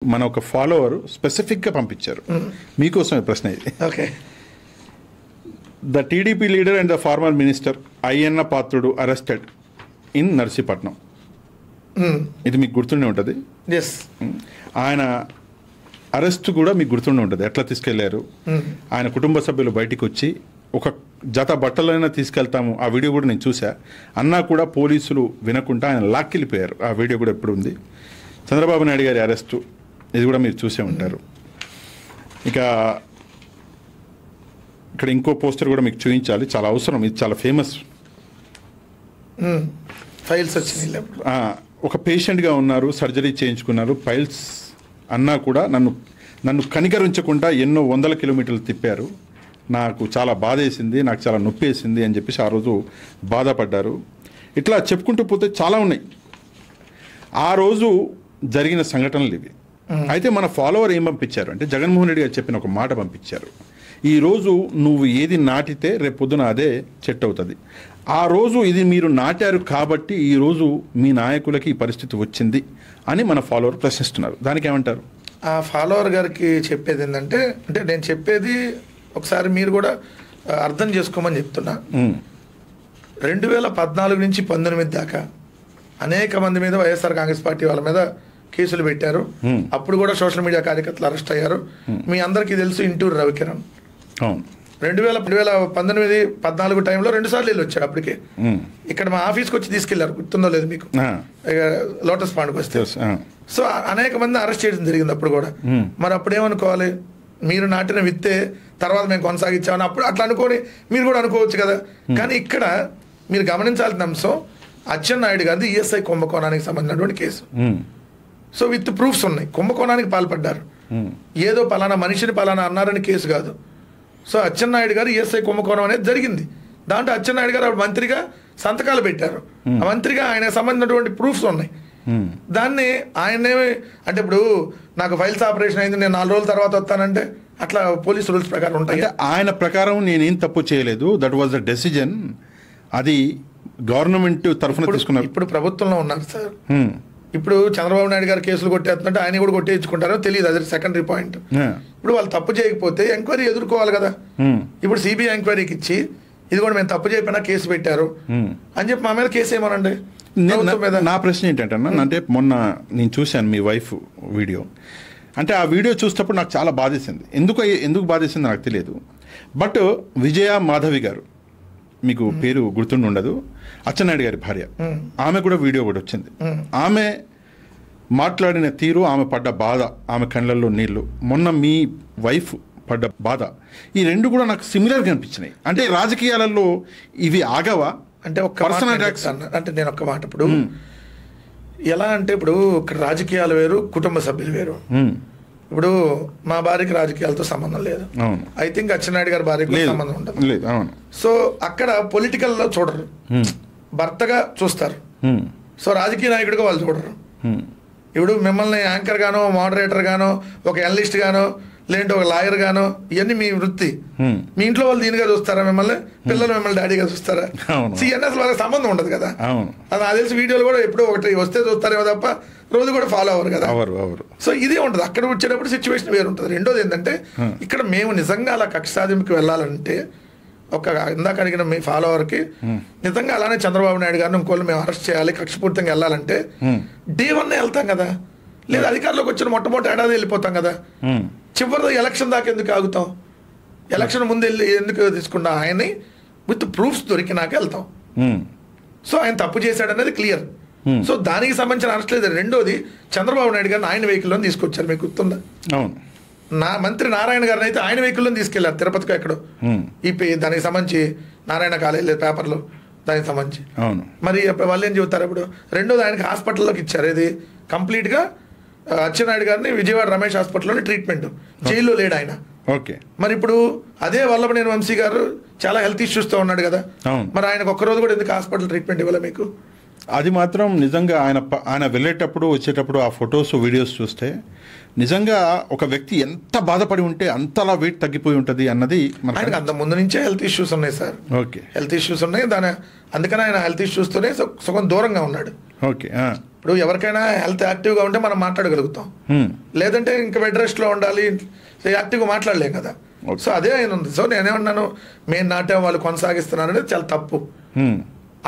మన ఒక ఫాలోవర్ స్పెసిఫిక్గా పంపించారు మీకోసమే ప్రశ్న ఇది. Okay. The TDP leader and the farmer minister Ayyanna Patrudu arrested in Narsipatnam. ఇది మీకు గుర్తుండే ఉంటుంది. ఎస్. ఆయన అరెస్ట్ కూడా మీకు గుర్తుండే ఉంటుంది. ఎట్లా తీసుకెళ్లారు, ఆయన కుటుంబ సభ్యులు బయటికి వచ్చి ఒక జత బట్టలైనా తీసుకెళ్తాము. ఆ వీడియో కూడా నేను చూసా. అన్నా కూడా పోలీసులు వినకుండా ఆయన లాక్కెళ్ళిపోయారు. ఆ వీడియో కూడా ఎప్పుడు ఉంది. చంద్రబాబు నాయుడు గారి అరెస్టు ఇది కూడా మీరు చూసే ఉంటారు. ఇక ఇక్కడ ఇంకో పోస్టర్ కూడా మీకు చూపించాలి, చాలా అవసరం. ఇది చాలా ఫేమస్. ఫైల్స్ వచ్చినాయి. ఒక పేషెంట్గా ఉన్నారు, సర్జరీ చేయించుకున్నారు, ఫైల్స్ అన్నా కూడా నన్ను కనికరించకుండా ఎన్నో వందల కిలోమీటర్లు తిప్పారు. నాకు చాలా బాధ వేసింది, నాకు చాలా నొప్పి వేసింది అని చెప్పేసి ఆ రోజు బాధపడ్డారు. ఇట్లా చెప్పుకుంటూ పోతే చాలా ఉన్నాయి. ఆ రోజు జరిగిన సంఘటనలు ఇవి. అయితే మన ఫాలోవర్ ఏం పంపించారు అంటే, జగన్మోహన్ రెడ్డి గారు చెప్పిన ఒక మాట పంపించారు. ఈరోజు నువ్వు ఏది నాటితే రేపు పొద్దున అదే చెట్టు అవుతుంది. ఆ రోజు ఇది మీరు నాటారు కాబట్టి ఈరోజు మీ నాయకులకి ఈ పరిస్థితి వచ్చింది అని మన ఫాలోవర్ ప్రశ్నిస్తున్నారు. దానికి ఏమంటారు? ఆ ఫాలోవర్ గారికి చెప్పేది ఏంటంటే, అంటే నేను చెప్పేది ఒకసారి మీరు కూడా అర్థం చేసుకోమని చెప్తున్నా. 2014 నుంచి 19 దాకా అనేక మంది మీద వైఎస్ఆర్ కాంగ్రెస్ పార్టీ వాళ్ళ మీద కేసులు పెట్టారు. అప్పుడు కూడా సోషల్ మీడియా కార్యకర్తలు అరెస్ట్ అయ్యారు. మీ అందరికీ తెలుసు ఇంటూరు రవికిరణ్ 2019-14 టైంలో 2 సార్లు వెళ్ళి వచ్చాడు. అప్పటికే ఇక్కడ మా ఆఫీస్కి వచ్చి తీసుకెళ్లారు, గుర్తుందో లేదు మీకు, లోటస్ పాండ్కి వస్తే. సో అనేక మంది అరెస్ట్ చేయడం జరిగింది అప్పుడు కూడా. మరి అప్పుడు ఏమనుకోవాలి, మీరు నాటిన విత్తే తర్వాత మేము కొనసాగించామని అప్పుడు అట్లా అనుకోని మీరు కూడా అనుకోవచ్చు కదా. కానీ ఇక్కడ మీరు గమనించాల్సిన అంశం, అచ్చెన్నాయుడు గారిది ఈఎస్ఐ కుంభకోణానికి సంబంధించినటువంటి కేసు. సో విత్ ప్రూఫ్స్ ఉన్నాయి. కుంభకోణానికి పాల్పడ్డారు, ఏదో పలానా మనిషిని పలానా అన్నారని కేసు కాదు. సో అచ్చెన్నాయుడు గారు ఈఎస్ఐ కుంభకోణం అనేది జరిగింది. దాంట్లో అచ్చెన్నాయుడు గారు అప్పుడు మంత్రిగా సంతకాలు పెట్టారు. ఆ మంత్రిగా ఆయనకు సంబంధించినటువంటి ప్రూఫ్స్ ఉన్నాయి. దాన్ని ఆయనే అంటే ఇప్పుడు నాకు ఫైల్స్ ఆపరేషన్ అయింది, నేను 4 రోజుల తర్వాత వస్తానంటే అట్లా పోలీస్ రూల్స్ ప్రకారం ఉంటాయి. ఆయన ప్రకారం నేనేం తప్పు చేయలేదు, దట్ వాజ్ ద డెసిజన్. అది గవర్నమెంట్ తరఫున తీసుకున్నారు. ఇప్పుడు ప్రభుత్వంలో ఉన్నారు సార్. ఇప్పుడు చంద్రబాబు నాయుడు గారు కేసులు కొట్టేస్తుంటే ఆయన కూడా కొట్టేయించుకుంటారో తెలియదు, అది సెకండరీ పాయింట్. ఇప్పుడు వాళ్ళు తప్పు చేయకపోతే ఎంక్వైరీ ఎదుర్కోవాలి కదా. ఇప్పుడు సిబిఐ ఎంక్వైరీకి ఇచ్చి ఇది కూడా మేము తప్పు చేయకపోయినా కేసు పెట్టారు అని చెప్పి మా మీద కేసు ఏమనండి. నా ప్రశ్న ఏంటంటే, అంటే మొన్న నేను చూశాను మీ వైఫ్ వీడియో. అంటే ఆ వీడియో చూసినప్పుడు నాకు చాలా బాధేసింది. ఎందుకు బాధేసింది నాకు తెలియదు. బట్ విజయ మాధవి గారు, మీకు పేరు గుర్తుండి ఉండదు, అచ్చెన్నాయుడు గారి భార్య, ఆమె కూడా వీడియో కూడా వచ్చింది. ఆమె మాట్లాడిన తీరు, ఆమె పడ్డ బాధ, ఆమె కళ్ళల్లో నీళ్లు, మొన్న మీ వైఫ్ పడ్డ బాధ, ఈ రెండు కూడా నాకు సిమిలర్గా అనిపించినాయి. అంటే రాజకీయాలలో ఇవి ఆగవా అంటే ఒక పర్సనల్ అటాక్స్ అంటే నేను ఒక్క మాట, ఇప్పుడు ఎలా అంటే ఇప్పుడు ఇక్కడ రాజకీయాలు వేరు, కుటుంబ సభ్యులు వేరు. ఇప్పుడు మా భార్యకి రాజకీయాలతో సంబంధం లేదు. ఐ థింక్ అచ్చెన్నాయుడు గారి భార్యకి సంబంధం ఉంటుంది. సో అక్కడ పొలిటికల్లో చూడరు, భర్తగా చూస్తారు. సో రాజకీయ నాయకుడిగా వాళ్ళు చూడరు. ఇప్పుడు మిమ్మల్ని యాంకర్ గానో, మోడరేటర్ గానో, ఒక ఎనలిస్ట్ గానో, లేదంటే ఒక లాయర్ గానో, ఇవన్నీ మీ వృత్తి. మీ ఇంట్లో వాళ్ళు దీనిగా చూస్తారా, మిమ్మల్ని పిల్లలు మిమ్మల్ని డాడీగా చూస్తారా? ఇవన్నీ అసలు వాళ్ళకి సంబంధం ఉండదు కదా. అది నాకు తెలిసి వీడియోలు కూడా ఎప్పుడో ఒకటి వస్తే చూస్తారేమో తప్ప రోజు కూడా ఫాలో అవ్వరు కదా. సో ఇదే ఉంటుంది. అక్కడ వచ్చేటప్పుడు సిచ్యువేషన్ వేరు ఉంటుంది. రెండోది ఏంటంటే, ఇక్కడ మేము నిజంగా అలా కక్ష సాధింపుకి వెళ్ళాలంటే, ఒక ఇందాక అడిగిన మీ ఫాలోవర్కి నిజంగా అలానే చంద్రబాబు నాయుడు గారిని ఇంకోళ్ళు మేము అరెస్ట్ చేయాలి, కక్షపూర్తంగా వెళ్ళాలంటే డే 1 వెళ్తాం కదా. లేదా అధికారంలోకి వచ్చిన మొట్టమొదటి ఏడాది వెళ్ళిపోతాం కదా. చివరిలో ఎలక్షన్ దాకా ఎందుకు ఆగుతాం? ఎలక్షన్ ముందు వెళ్ళి ఎందుకు తీసుకున్నా? ఆయన్ని విత్ ప్రూఫ్స్ దొరికినాక వెళ్తాం. సో ఆయన తప్పు చేశాడనేది క్లియర్. సో దానికి సంబంధించిన అరెస్ట్ లేదు. రెండోది, చంద్రబాబు నాయుడు గారిని ఆయన వెహికల్లో తీసుకొచ్చారు, మీకు గుర్తుందా? మంత్రి నారాయణ గారిని అయితే ఆయన వెహికల్లో తీసుకెళ్లారు, తిరుపతికి ఎక్కడో. దానికి సంబంధించి నారాయణ కాలేజ్ పేపర్లో దానికి సంబంధించి. మరి వాళ్ళు ఏం చెబుతారు ఇప్పుడు? రెండోది, ఆయనకి హాస్పిటల్లోకి ఇచ్చారు. ఇది కంప్లీట్గా అచ్చెన్నాయుడు గారిని విజయవాడ రమేష్ హాస్పిటల్లోని ట్రీట్మెంట్, జైల్లో లేడు ఆయన. మరి ఇప్పుడు అదే వల్లభనేని వంశీ గారు చాలా హెల్త్ ఇష్యూస్తో ఉన్నాడు కదా. మరి ఆయనకు ఒక్కరోజు కూడా ఎందుకు హాస్పిటల్ ట్రీట్మెంట్ ఇవ్వాలి మీకు? అది మాత్రం నిజంగా ఆయన వెళ్ళేటప్పుడు వచ్చేటప్పుడు ఆ ఫొటోస్ వీడియోస్ చూస్తే నిజంగా ఒక వ్యక్తి ఎంత బాధపడి ఉంటే అంతలా వెయిట్ తగ్గిపోయి ఉంటుంది అన్నది. ఆయనకు అంత ముందు నుంచే హెల్త్ ఇష్యూస్ ఉన్నాయి సార్. హెల్త్ ఇష్యూస్ ఉన్నాయి, అందుకని ఆయన హెల్త్ ఇష్యూస్తోనే సగం దూరంగా ఉన్నాడు. ఇప్పుడు ఎవరికైనా హెల్త్ యాక్టివ్గా ఉంటే మనం మాట్లాడగలుగుతాం, లేదంటే ఇంకా బెడ్ రెస్ట్లో ఉండాలి, యాక్టివ్గా మాట్లాడలేం కదా. సో అదే ఆయన ఉంది. సో నేనేమన్నాను, మేము నాట్యం వాళ్ళు కొనసాగిస్తున్నారు అనేది చాలా తప్పు.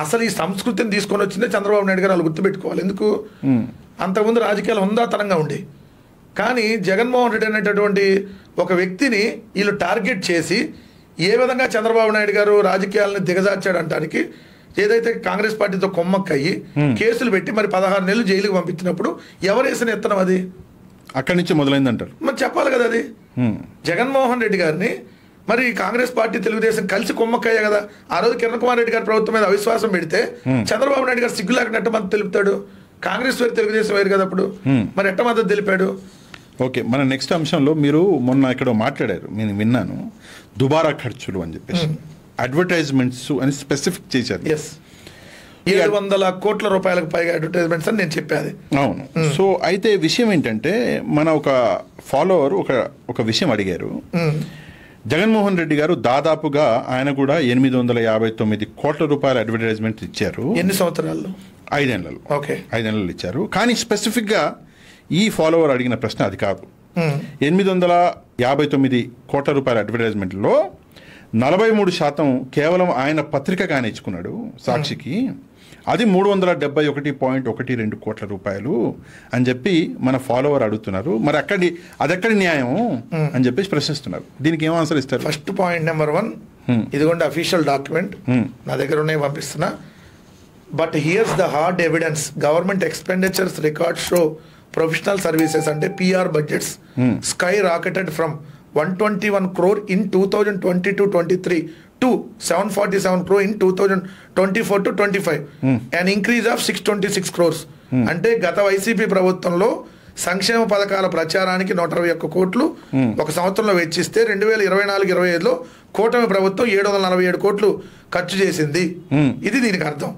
అసలు ఈ సంస్కృతిని తీసుకొని వచ్చిందే చంద్రబాబు నాయుడు గారు వాళ్ళు గుర్తుపెట్టుకోవాలి. ఎందుకు అంతకుముందు రాజకీయాలు ఉందాతనంగా ఉండే, కానీ జగన్మోహన్ రెడ్డి అనేటటువంటి ఒక వ్యక్తిని వీళ్ళు టార్గెట్ చేసి ఏ విధంగా చంద్రబాబు నాయుడు గారు రాజకీయాలను దిగజార్చాడంటానికి ఏదైతే కాంగ్రెస్ పార్టీతో కొమ్మక్కయ్యి కేసులు పెట్టి మరి 16 నెలలు జైలుకి పంపించినప్పుడు ఎవరు వేసిన ఎత్తనం అది? అక్కడి నుంచి మొదలైందంటారు. మరి చెప్పాలి కదా అది. జగన్మోహన్ రెడ్డి గారిని మరి కాంగ్రెస్ పార్టీ తెలుగుదేశం కలిసి కొమ్మక్కయ్యా కదా. ఆ రోజు కిరణ్ కుమార్ రెడ్డి గారి ప్రభుత్వం మీద అవిశ్వాసం పెడితే చంద్రబాబు నాయుడు గారు సిగ్గు లేకుండా ఎట్ట మద్దతు తెలుపుతాడు? కాంగ్రెస్ వేరు తెలుగుదేశం వేరు కదా అప్పుడు, మరి ఎట్ట మద్దతు తెలిపాడు? ఓకే, మన నెక్స్ట్ అంశంలో మీరు మొన్న ఇక్కడ మాట్లాడారు, నేను విన్నాను, దుబారా ఖర్చులు అని చెప్పేసి అడ్వర్టైజ్మెంట్స్ అని స్పెసిఫిక్ చేశారు. 700 కోట్ల రూపాయలకు పైగా అడ్వర్టైజ్మెంట్స్ అని నేను చెప్పాది. అవును. సో అయితే విషయం ఏంటంటే, మన ఒక ఫాలోవర్ ఒక విషయం అడిగారు. జగన్మోహన్ రెడ్డి గారు దాదాపుగా ఆయన కూడా 859 కోట్ల రూపాయల అడ్వర్టైజ్మెంట్ ఇచ్చారు. ఎన్ని సంవత్సరాలు? 5 ఏళ్లలో. ఓకే, 5 ఏళ్లలో ఇచ్చారు. కానీ స్పెసిఫిక్గా ఈ ఫాలోవర్ అడిగిన ప్రశ్న అది కాదు. 859 కోట్ల రూపాయల అడ్వర్టైజ్మెంట్లో 43% కేవలం ఆయన పత్రికగానే ఇచ్చుకున్నాడు సాక్షికి. అది 371.12 కోట్ల రూపాయలు అని చెప్పి మన ఫాలోవర్ అడుగుతున్నారు. మరి అదెక్కడి న్యాయం అని చెప్పేసి ప్రశ్నిస్తున్నారు. దీనికి ఏం ఆన్సర్ ఇస్తారు? ఫస్ట్ పాయింట్ నెంబర్ 1, ఇదిగోండి అఫీషియల్ డాక్యుమెంట్ నా దగ్గర ఉన్నాయి, పంపిస్తున్నా. But here's the hard evidence, government expenditures record show professional services అంటే PR budgets skyrocketed from 121 crore in 2022-23 to 747 crore in 2024-25, an increase of 626 crores. అంటే గత YCP ప్రభుత్వంలో సంక్షేమ పథకాల ప్రచారానికి 121 కోట్లు ఒక సంవత్సరంలో వెచ్చిస్తే 2024-25లో కూటమి ప్రభుత్వం 747 కోట్లు ఖర్చు చేసింది. ఇది దీనికి అర్థం.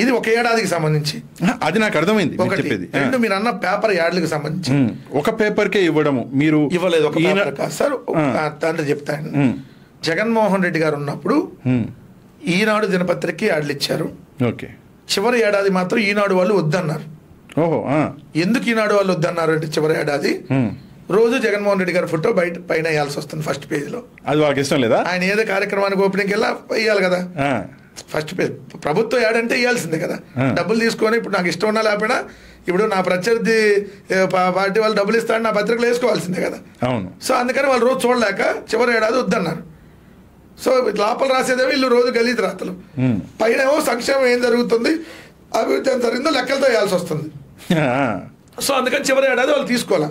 ఇది ఒక ఏడాదికి సంబంధించి. అది నాకు అర్థమైంది. రెండు మీరు అన్న పేపర్ యాడ్లకు సంబంధించి ఒక పేపర్కే ఇవ్వడము మీరు ఇవ్వలేదు. ఒక పేపర్ కాదు సార్, అంటే చెప్తాను. జగన్మోహన్ రెడ్డి గారు ఉన్నప్పుడు ఈనాడు దినపత్రికకి యాడ్లు ఇచ్చారు. ఓకే, చివరి ఏడాది మాత్రం ఈనాడు వాళ్ళు వద్దన్నారు. ఓహో, ఎందుకు ఈనాడు వాళ్ళు వద్దన్నారు అంటే చివరి ఏడాది రోజు జగన్మోహన్ రెడ్డి గారి ఫోటో పైన వేయాల్సి వస్తుంది ఫస్ట్ పేజీలో. అది వాళ్ళకి ఇష్టం లేదా? ఆయన ఏదో కార్యక్రమానికి ఓపెనింగ్ వెళ్ళా వేయాలి కదా ఫస్ట్ పేజ్. ప్రభుత్వం యాడ్ అంటే ఇవ్వాల్సిందే కదా, డబ్బులు తీసుకొని. ఇప్పుడు నాకు ఇష్టం ఉన్నా లేకపోయినా ఇప్పుడు నా ప్రత్యర్థి పార్టీ వాళ్ళు డబ్బులు ఇస్తారని నా పత్రికలు వేసుకోవాల్సిందే కదా. అవును. సో అందుకని వాళ్ళు రోజు చూడలేక చివరి ఏడాది వద్దన్నారు. సో లోపల రాసేదేమో వీళ్ళు రోజు గలీజ్ రాతలు, పైన ఏమో సంక్షేమం ఏం జరుగుతుంది, అభివృద్ధి ఏం జరిగిందో లెక్కలతో వేయాల్సి వస్తుంది. సో అందుకని చివరి ఏడాది వాళ్ళు తీసుకోవాలా.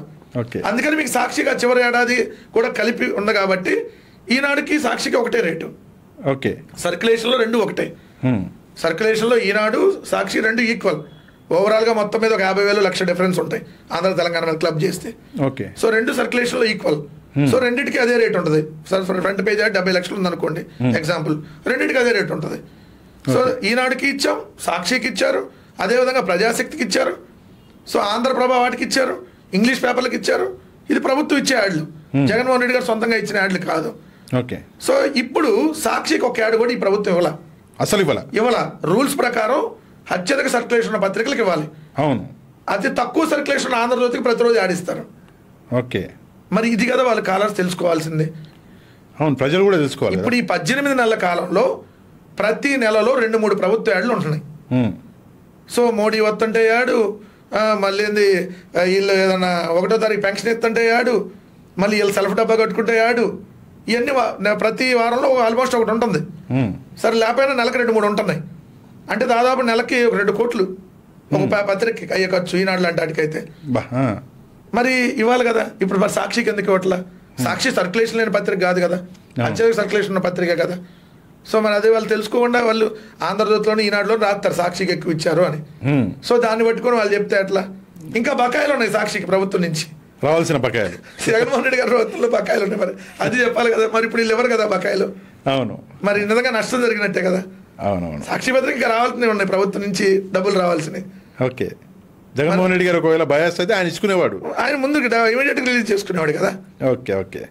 అందుకని మీకు సాక్షిగా చివరి ఏడాది కూడా కలిపి ఉంది కాబట్టి ఈనాడుకి సాక్షికి ఒకటే రేటు. ఓకే, సర్క్యులేషన్లో రెండు ఒకటే. సర్క్యులేషన్లో ఈనాడు సాక్షి రెండు ఈక్వల్. ఓవరాల్గా మొత్తం మీద ఒక 50,000 లక్ష డిఫరెన్స్ ఉంటాయి ఆంధ్ర తెలంగాణ మీద క్లబ్ చేస్తే. ఓకే, సో రెండు సర్క్యులేషన్లో ఈక్వల్. సో రెండింటికి అదే రేట్ ఉంటుంది. ఫ్రంట్ పేజ్ 70 లక్షలు ఉందనుకోండి ఎగ్జాంపుల్, రెండింటికి అదే రేట్ ఉంటుంది. సో ఈనాడుకి ఇచ్చాం, సాక్షికి ఇచ్చారు, అదేవిధంగా ప్రజాశక్తికి ఇచ్చారు, సో ఆంధ్రప్రభ వాటికి ఇచ్చారు, ఇంగ్లీష్ పేపర్లకు ఇచ్చారు. ఇది ప్రభుత్వం ఇచ్చే యాడ్లు, జగన్మోహన్ రెడ్డి గారు సొంతంగా ఇచ్చిన యాడ్లు కాదు. ఓకే. సో ఇప్పుడు సాక్షికి ఒక యాడ్ కూడా ఈ ప్రభుత్వం ఇవ్వాల, అసలు ఇవ్వాల. రూల్స్ ప్రకారం అత్యధిక సర్క్యులేషన్ ఉన్న పత్రికలకు ఇవ్వాలి. అవును. అతి తక్కువ సర్క్యులేషన్ ఆంధ్రజ్యోతికి ప్రతిరోజు ఆడిస్తారు. ఓకే, మరి ఇది కదా వాళ్ళు కాలర్స్ తెలుసుకోవాల్సింది. అవును, ప్రజలు కూడా తెలుసుకోవాలి. ఇప్పుడు ఈ 18 నెలల కాలంలో ప్రతి నెలలో 2-3 ప్రభుత్వ యాడ్లు ఉంటున్నాయి. సో మోడీ వస్తుంటే యాడు, మళ్ళీ వీళ్ళు ఏదన్నా 1వ తారీఖు పెన్షన్ ఇస్తుంటే యాడు, మళ్ళీ వీళ్ళు సెల్ఫ్ డబ్బా కట్టుకుంటే యాడు, ఇవన్నీ ప్రతి వారంలో ఆల్మోస్ట్ ఒకటి ఉంటుంది. సరే లేకపోయినా నెలకు 2-3 ఉంటున్నాయి. అంటే దాదాపు నెలకి 2 కోట్లు ఒక పత్రికకి అయ్యే ఖర్చు ఈనాడు లాంటి వాటికైతే. మరి ఇవ్వాలి కదా. ఇప్పుడు మరి సాక్షికి ఎందుకు ఇవ్వట్లా? సాక్షి సర్క్యులేషన్ లేని పత్రిక కాదు కదా, అత్యధిక సర్క్యులేషన్ ఉన్న పత్రిక కదా. సో మరి అదే వాళ్ళు తెలుసుకోకుండా వాళ్ళు ఆంధ్రజ్యోతిలోని ఈనాడులో రాస్తారు సాక్షికి ఎక్కువ ఇచ్చారు అని. సో దాన్ని పట్టుకొని వాళ్ళు చెప్తే అట్లా. ఇంకా బకాయిలు ఉన్నాయి సాక్షికి ప్రభుత్వం నుంచి రావాల్సిన బకాయిలు. జగన్మోహన్ రెడ్డి గారి ప్రభుత్వంలో బకాయిలు ఉన్నాయి, మరి అది చెప్పాలి కదా. మరి ఇప్పుడు వీళ్ళు ఎవరు కదా బకాయిలు? అవును, మరి నిజంగా నష్టం జరిగినట్టే కదా. అవునవును. సాక్షి పత్రిక ఇంకా రావాల్సినవి ఉన్నాయి, ప్రభుత్వం నుంచి డబ్బులు రావాల్సినవి. ఓకే, జగన్మోహన్ రెడ్డి గారు ఒకవేళ బయాస్ అయితే ఆయన ఇచ్చుకునేవాడు, ఆయన ముందు ఇమీడియట్గా రిలీజ్ చేసుకునేవాడు కదా. Okay okay.